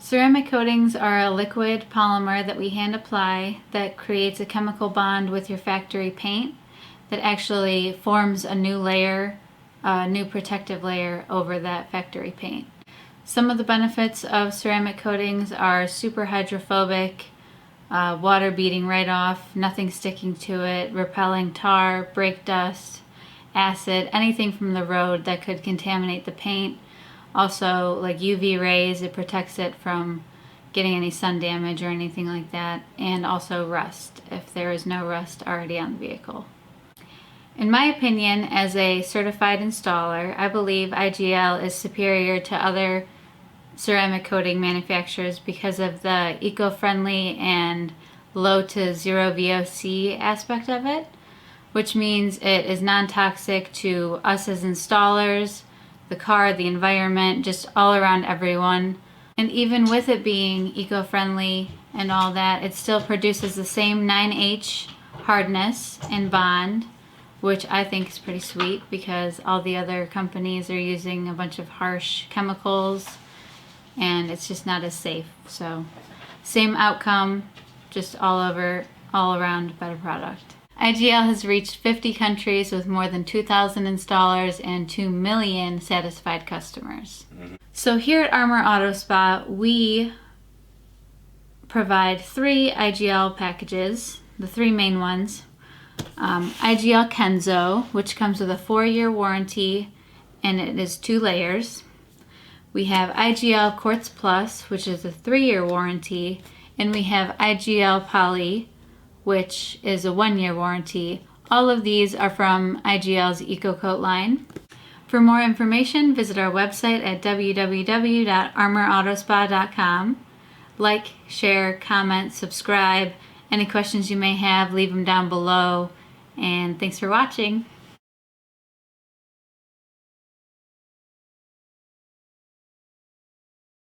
Ceramic coatings are a liquid polymer that we hand apply that creates a chemical bond with your factory paint that actually forms a new layer, a new protective layer over that factory paint. Some of the benefits of ceramic coatings are super hydrophobic, water beating right off, nothing sticking to it, repelling tar, brake dust, acid, anything from the road that could contaminate the paint. Also, like UV rays, it protects it from getting any sun damage or anything like that, and also rust, if there is no rust already on the vehicle. In my opinion, as a certified installer, I believe IGL is superior to other ceramic coating manufacturers because of the eco-friendly and low to zero VOC aspect of it, which means it is non-toxic to us as installers, the car, the environment, just all around everyone. And even with it being eco-friendly and all that, it still produces the same 9H hardness and bond, which I think is pretty sweet because all the other companies are using a bunch of harsh chemicals and it's just not as safe. So same outcome, just all around better product. IGL has reached 50 countries with more than 2,000 installers and 2 million satisfied customers. So here at Armor Auto Spa, we provide 3 IGL packages, the 3 main ones. IGL Kenzo, which comes with a 4-year warranty and it is 2 layers. We have IGL Quartz Plus, which is a 3-year warranty, and we have IGL Poly, which is a 1-year warranty. All of these are from IGL's EcoCoat line. For more information, visit our website at www.armoroutospa.com. Like, share, comment, subscribe. Any questions you may have, leave them down below. And thanks for watching.